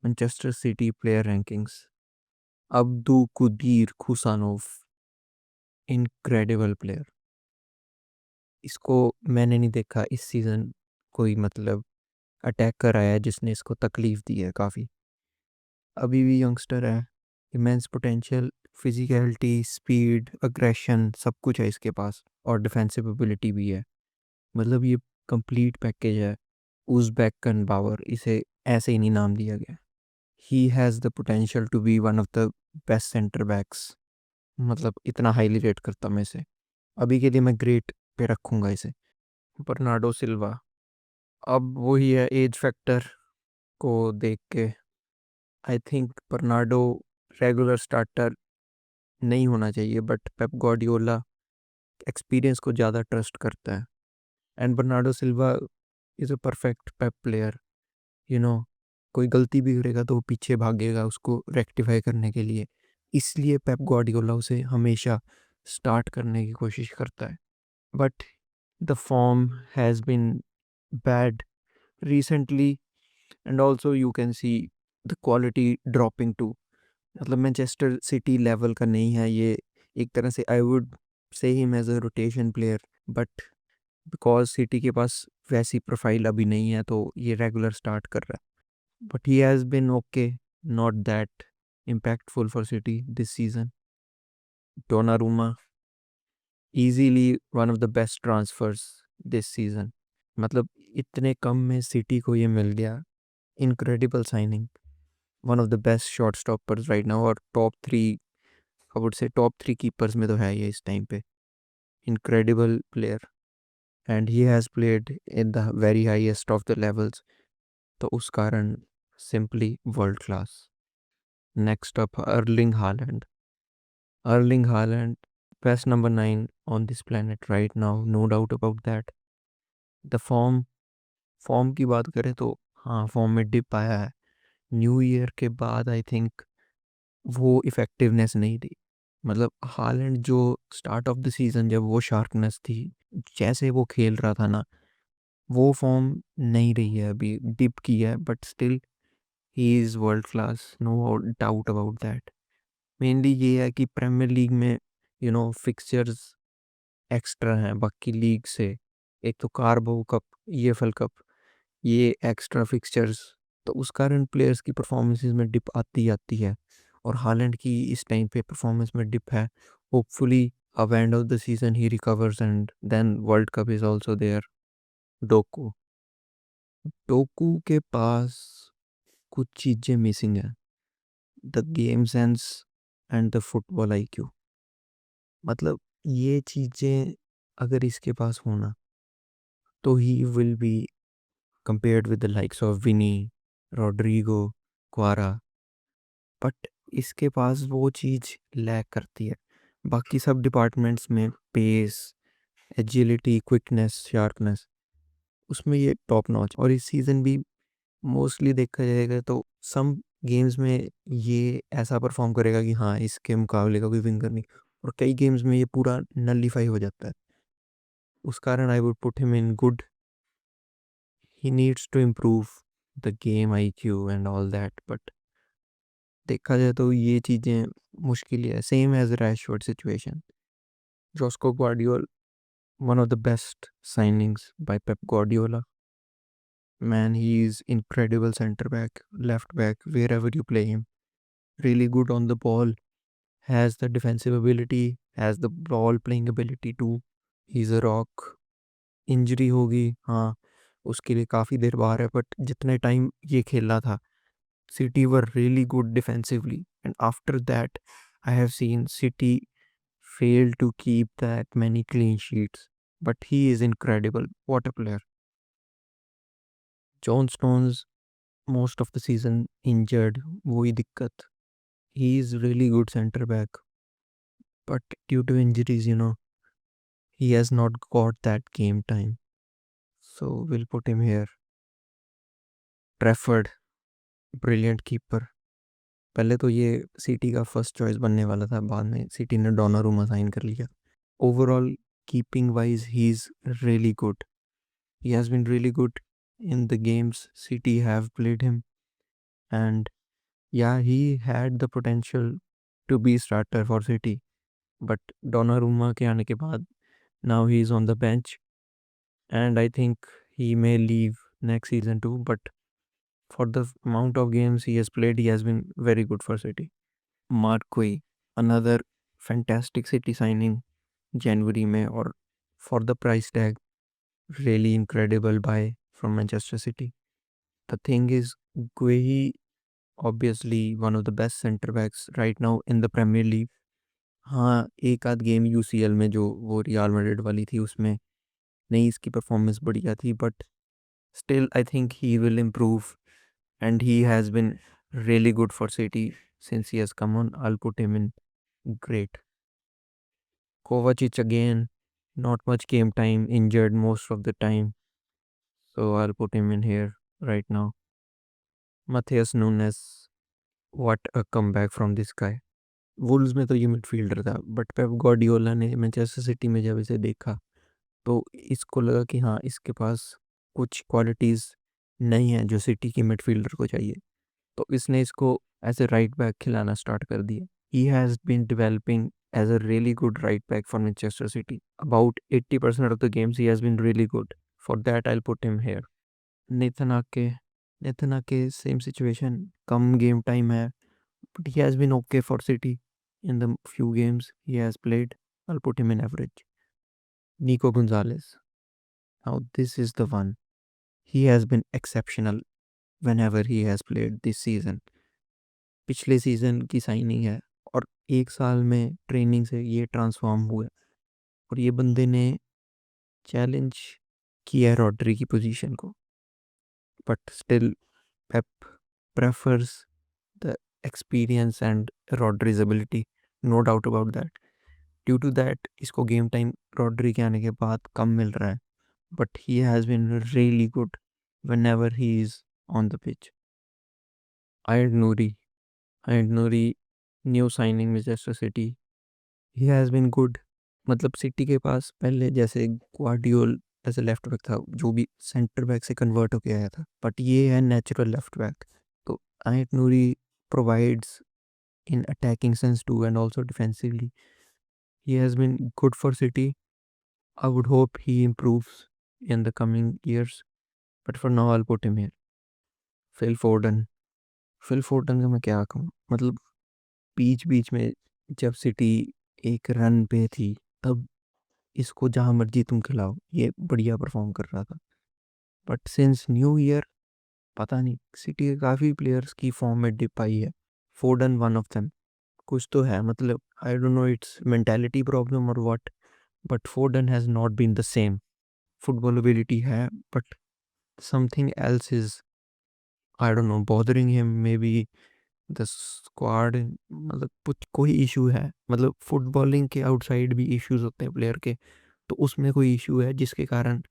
Manchester City player rankings. Abdukodir Khusanov, incredible player. इसको मैंने नहीं देखा इस सीजन कोई मतलब अटैकर आया है जिसने इसको तकलीफ दी है काफ़ी। अभी भी यंगस्टर है, immense potential, physicality, speed, aggression सब कुछ है इसके पास और डिफेंसिव एबिलिटी भी है। मतलब ये कंप्लीट पैकेज है। उज़्बेकन बावर, इसे ऐसे ही नहीं नाम दिया गया। He has the potential to be one of the best centre backs. मतलब इतना हाईली रेट करता मैं इसे। अभी के लिए मैं ग्रेट पे रखूंगा इसे। बर्नार्डो सिल्वा, अब वही है एज फैक्टर को देख के I think Bernardo regular starter नहीं होना चाहिए, बट पेप गार्डियोला एक्सपीरियंस को ज़्यादा ट्रस्ट करता है। And Bernardo Silva is a perfect Pep player. You know कोई गलती भी करेगा तो वो पीछे भागेगा उसको रेक्टिफाई करने के लिए। इसलिए पेप गार्डियोला उसे हमेशा स्टार्ट करने की कोशिश करता है। But the form has been bad recently, and also you can see the quality dropping too। मतलब मैनचेस्टर सिटी लेवल का नहीं है ये। एक तरह से I would say him as a rotation player, but because City के पास वैसी प्रोफाइल अभी नहीं है तो ये रेगुलर स्टार्ट कर रहा है। But he has been okay, not that impactful for City this season। Donnarumma, easily one of the best transfers this season। मतलब इतने कम में सिटी को ये मिल गया, incredible signing. One of the best shot stoppers right now और top three, I would say top three keepers में तो है ये इस टाइम पे। Incredible player and he has played in the very highest of the levels, तो उस कारण simply world class. Next up Erling Haaland, best number 9 on this planet right now, no doubt about that. The form की बात करें तो हाँ, form में dip आया है न्यू ईयर के बाद। आई थिंक वो इफेक्टिवनेस नहीं थी। मतलब हालैंड जो स्टार्ट ऑफ द सीजन जब वो शार्पनेस थी, जैसे वो खेल रहा था ना, वो फॉर्म नहीं रही है अभी, डिप की है। But still he is world class, no doubt about that. Mainly ये है कि प्रीमियर लीग में फिक्सचर्स एक्स्ट्रा हैं बाकी लीग से। एक तो कार्बो कप, ईएफएल कप, ये एक्स्ट्रा फिक्सचर्स, तो उस कारण प्लेयर्स की परफॉर्मेंसेस में डिप आती आती है। और हालैंड की इस टाइम पे परफॉर्मेंस में डिप है। होपफुली अब end of the season he recovers and then world cup is also there. Doku Doku के पास कुछ चीज़ें मिसिंग है, the game sense and the football IQ. मतलब ये चीज़ें अगर इसके पास होना तो he will be compared with the likes of Vini, Rodrygo, Kvara. But इसके पास वो चीज़ लैक करती है। बाकी सब डिपार्टमेंट्स में पेस, एजिलिटी, क्विकनेस, शार्पनेस, उसमें ये टॉप नॉच। और इस सीज़न भी मोस्टली देखा जाएगा तो सम गेम्स में ये ऐसा परफॉर्म करेगा कि हाँ, इसके मुकाबले का कोई विंगर नहीं। और कई गेम्स में ये पूरा नलीफाई हो जाता है। उस कारण I would put him in good. He needs to improve the game IQ and all that, but देखा जाए तो ये चीज़ें मुश्किल ही है। Same as Rashford situation. Josko Gvardiol, one of the best signings by Pep Guardiola। Man, he is incredible center back, left back, wherever you play him. Really good on the ball, has the defensive ability, has the ball playing ability too। He's a rock। Injury होगी हाँ, उसके लिए काफ़ी देर बाहर है, but जितने time ये खेला था City were really good defensively, and after that I have seen City fail to keep that many clean sheets। But he is incredible, what a player। John Stones most of the season injured, वही दिक्कत। He is really good center back, but due to injuries, he has not got that game time, so we'll put him here। Trafford, brilliant keeper। पहले तो ये city का first choice बनने वाला था, बाद में सिटी ने डोनारूमा साइन कर लिया। Overall keeping wise he is really good. He has been really good in the games City have played him। and yeah, he had the potential to be starter for City, but Donnarumma के आने के बाद now he is on the bench, and I think he may leave next season too. But for the amount of games he has played, he has been very good for City. Marquis, another fantastic City signing January में, और for the price tag, really incredible buy from Manchester City. The thing is, Guehi obviously one of the best center backs right now in the Premier League. हाँ, एक आध game UCL में जो वो real Madrid वाली थी उसमें नहीं इसकी परफॉर्मेंस बढ़िया थी, but still I think he will improve and he has been really good for City since he has come on. I'll put him in great. Kovacic again, not much game time, injured most of the time, so I'll put him in here right now. Matthias Nunes, what a comeback from this guy. Wolves में तो ये midfielder था, but Pep Guardiola ने Manchester city में जब इसे देखा तो इसको लगा कि हाँ, इसके पास कुछ क्वालिटीज़ नहीं है जो सिटी की मिडफील्डर को चाहिए, तो इसने इसको एज ए राइट बैक खिलाना स्टार्ट कर दिया. He has been developing as a really good right back for Manchester City. About 80% of the games he has been really good. For that I'll put him here. Nathan Ake. Nathan Ake, same situation. Come game time hai, but he has been okay for City in the few games he has played. I'll put him in average. Nico Gonzalez. Now this is the one. He has been exceptional whenever he has played this season. पिछले season की signing है और एक साल में training से ये transform हुआ, और ये बंदे ने चैलेंज किया है रॉड्री की पोजीशन को, but still Pep prefers the experience and Rodri's ability, no doubt about that. Due to that इसको गेम टाइम रॉड्री के आने के बाद कम मिल रहा है, but he has been really good whenever he is on the pitch. Ayed Nouri, new signing Manchester City. He has been good. मतलब सिटी के पास पहले जैसे Gvardiol as a left back था जो भी सेंटर बैक से कन्वर्ट होके आया था, बट ये है नेचुरल लेफ्ट बैक. तो आयत नूरी provides in attacking sense too and also defensively. He has been good for City. I would hope he improves in the coming years, but for now I'll put him here. Phil Foden. Phil Foden का मैं क्या कहूँ, मतलब बीच बीच में जब city एक run पे थी तब इसको जहाँ मर्जी तुम खिलाओ ये बढ़िया परफॉर्म कर रहा था, बट सिंस न्यू ईयर पता नहीं सिटी के काफ़ी प्लेयर्स की फॉर्म में डिप आई है. Foden one of them. कुछ तो है, मतलब I don't know it's mentality problem और what, but Foden has not been the same. Football ability है but something else is, I don't know, bothering him. Maybe the squad, मतलब कुछ कोई issue है, मतलब फुटबॉलिंग के outside भी issues होते हैं प्लेयर के, तो उसमें कोई इशू है जिसके कारण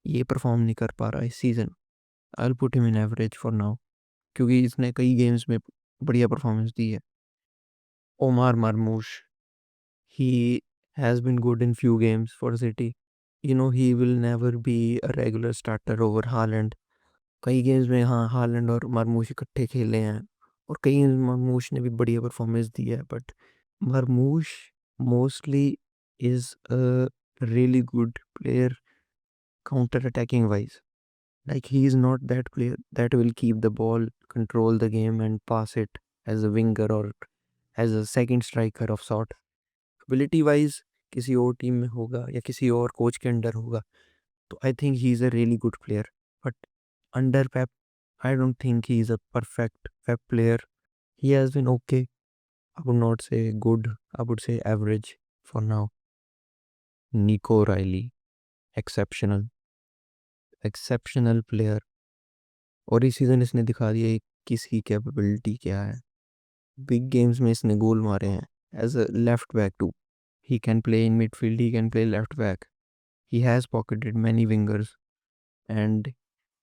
ये परफॉर्म नहीं कर पा रहा इस season. I will put him in average for now, क्योंकि इसने कई गेम्स में बढ़िया परफॉर्मेंस दी है. Omar Marmoush, he has been good in few games for City. You know, he will never be a regular starter over Haaland. कई games में हाँ हालैंड और मरमूश इकट्ठे खेले हैं और कई मरमूश ने भी बढ़िया परफॉर्मेंस दी है, but Marmoush mostly is a really good player counter attacking wise. Like he is not that player that will keep the ball, control the game and pass it as a winger or as a second striker of sort. Ability wise किसी और team में होगा या किसी और coach के under होगा तो I think he is a really good player, but under Pep I don't think he is a perfect Pep player. He has been okay. I would not say good. I would say average for now. Nico Riley, exceptional, exceptional player. और इस season इसने दिखा दिया कि इसकी capability क्या है. Big games में इसने गोल मारे हैं as a left back too. He can play in midfield, he can play left back. He has pocketed many wingers, and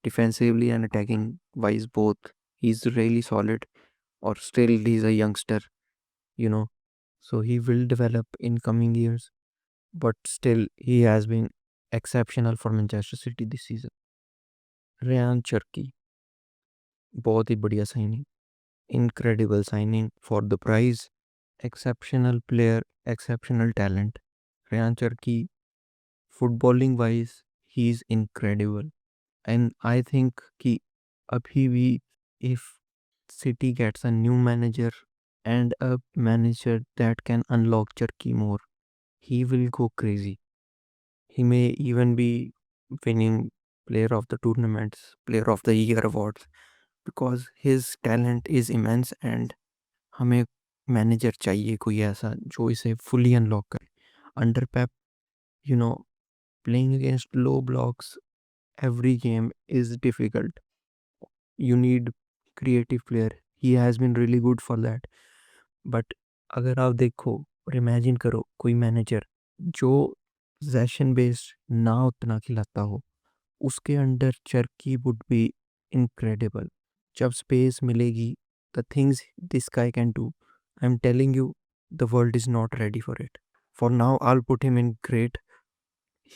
defensively and attacking wise both. He's really solid, or still he's a youngster, you know. So he will develop in coming years. But still he has been exceptional for Manchester City this season. Ryan Cherky, बहुत ही बढ़िया signing. incredible signing for the price. Exceptional player, exceptional talent. Ryan Cherki, footballing wise, he's incredible. And I think कि अभी भी if City gets a new manager and a manager that can unlock Cherki more, he will go crazy. He may even be winning player of the tournaments, player of the year awards because his talent is immense and हमें manager चाहिए कोई ऐसा जो इसे fully unlock करे. Under Pep, you know, playing against low blocks every game is difficult. You need creative player. He has been really good for that. But अगर आप देखो और इमेजिन करो कोई मैनेजर जो पोजेशन बेस्ड ना उतना खिलाता हो, उसके under Charkhi would be incredible. जब स्पेस मिलेगी, the things this guy can do, I'm telling you, the world is not ready for it. For now, I'll put him in great.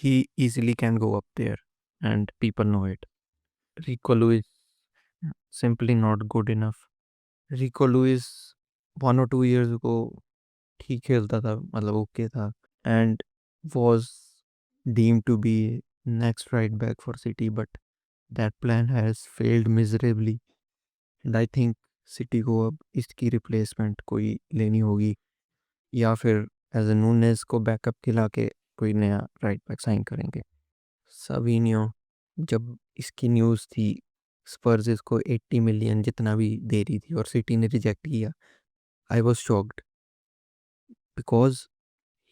He easily can go up there, and people know it. Rico Lewis, simply not good enough. Rico Lewis 1 or 2 years ago ठीक खेलता था, मतलब okay था, and was deemed to be next right back for City, but that plan has failed miserably. And I think City को अब इसकी replacement कोई लेनी होगी, या फिर एज ए नूनेस को बैकअप खिला के कोई नया राइट बैक साइन करेंगे. सवीनियो, जब इसकी न्यूज़ थी स्पर्स इसको 80 मिलियन जितना भी दे रही थी और सिटी ने रिजेक्ट किया, आई was shocked because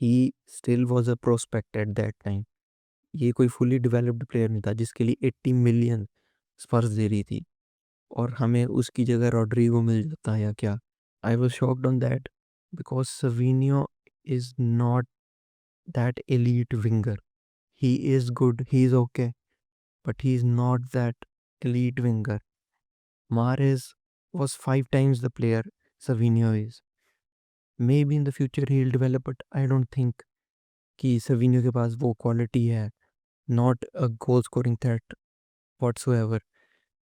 he still was a prospect at that time. ये कोई फुली डेवलप्ड प्लेयर नहीं था जिसके लिए 80 मिलियन स्पर्स दे रही थी, और हमें उसकी जगह रॉड्रिगो मिल जाता या क्या. I was shocked on that because Savinho is not that elite winger. He is good, he is okay, but he is not that elite winger. Mahrez was 5 times the player Savinho is. Maybe in the future he'll develop, but I don't think कि Savinho के पास वो quality है. Not a goal scoring threat whatsoever.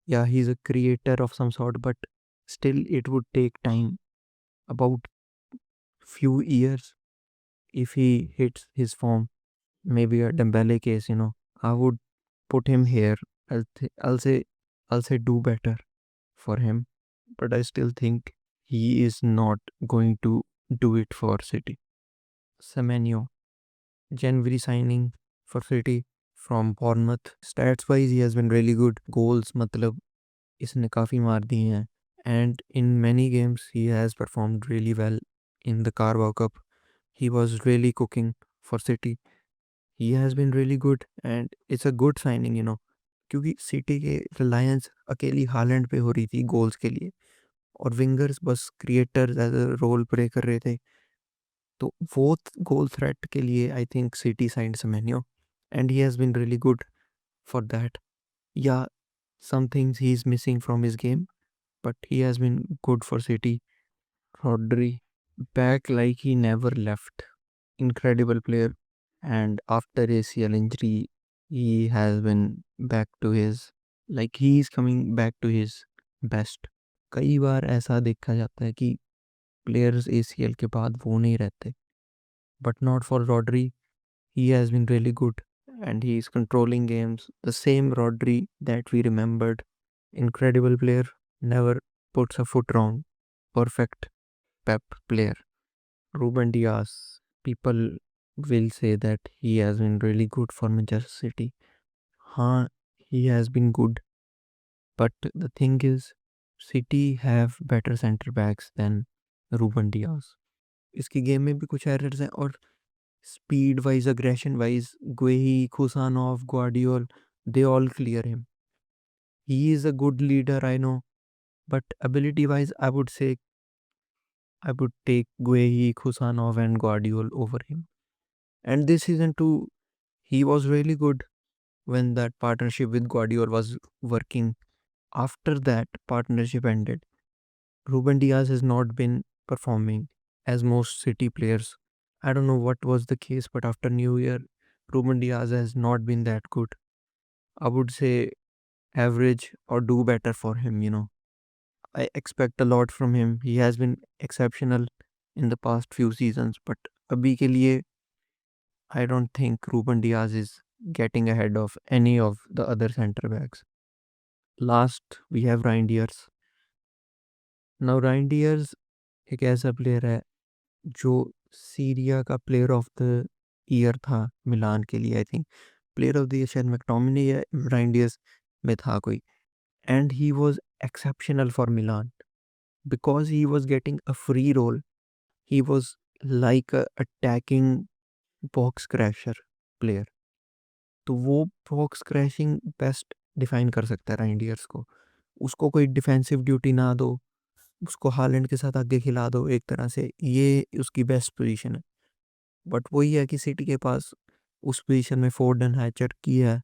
Yeah, he's a creator of some sort, but still it would take time, about few years, if he hits his form. Maybe a Dembele case, I would put him here. I'll say do better for him, but I still think he is not going to do it for City. Semenyo, January signing for City from Bournemouth. Stats wise, he has been really good. Goals, मतलब इसने काफ़ी मार दिए हैं. And in many games, he has performed really well. In the Carabao Cup, he was really cooking for City. He has been really good and it's a good signing, क्योंकि city के रिलायंस अकेली Holland पे हो रही थी goals के लिए, और विंगर्स बस creators as a role play कर रहे थे. तो वो गोल थ्रेट के लिए I think City signed Semenyo, and he has been really good for that. या some things he's missing from his game, but he has been good for City. Rodri, back like he never left. Incredible player, and after ACL injury, he has been back to his, like he is coming back to his best. कई बार ऐसा देखा जाता है कि players ACL के बाद वो नहीं रहते, but not for Rodri. He has been really good and he is controlling games. The same Rodri that we remembered. Incredible player, never puts a foot wrong. Perfect Pep player. Ruben Diaz, people will say that he has been really good for Manchester City. हाँ, he has been good, but the thing is, City have better center backs than Ruben Diaz. इसकी game में भी कुछ errors हैं, और speed wise, aggression wise, Guehi, Kusanov, Guardiol, they all clear him. He is a good leader, I know, but ability wise, I would say I would take Guehi, Kusanov, and Guardiol over him. And this season too, he was really good when that partnership with Guardiol was working. After that partnership ended, Ruben Diaz has not been performing as most City players. I don't know what was the case, but after New Year, Ruben Diaz has not been that good. I would say average or do better for him. I expect a lot from him. He has been exceptional in the past few seasons, but अभी के लिए I don't think Ruben Diaz is getting ahead of any of the other center backs. Last we have Ryan Diaz. Now Ryan Diaz एक ऐसा player है जो Syria का player of the year था Milan के लिए। I think player of the year शायद McTominay या राइन डियस में था कोई। And he was exceptional for Milan because he was getting a free role. He was like a attacking box crasher player. तो वो box crashing best define कर सकता है राइन डियर्स को। उसको कोई डिफेंसिव ड्यूटी ना दो, उसको हालैंड के साथ आगे खिला दो, एक तरह से ये उसकी बेस्ट पोजीशन है। बट वही है कि सिटी के पास उस पोजीशन में फोर्डन है, चरकी है,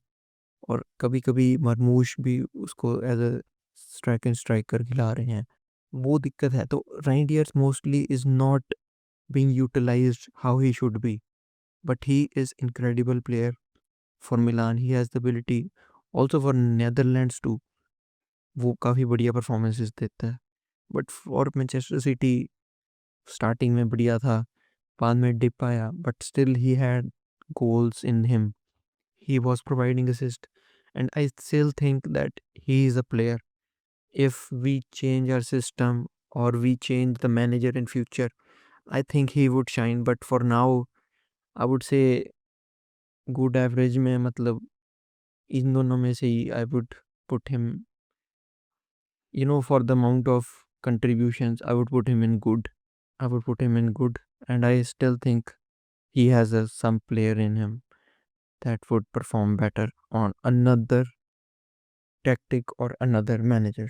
और कभी कभी मरमूश भी उसको एज अ स्ट्राइकर खिला रहे हैं। वो दिक्कत है। तो Reijnders mostly is not being utilised how he should be, but he is incredible player for Milan. He has the ability also for Netherlands too. वो काफ़ी बढ़िया परफॉर्मेंसेस देता है। But for Manchester City starting में बढ़िया था, बाद में डिप आया, but still he had goals in him. He was providing assist, and I still think that he is a player. If we change our system or we change the manager in future, I think he would shine. But for now, I would say good average में, मतलब इन दोनों में से ही I would put him, for the amount of contributions, I would put him in good. I would put him in good, and I still think he has some player in him that would perform better on another tactic or another manager.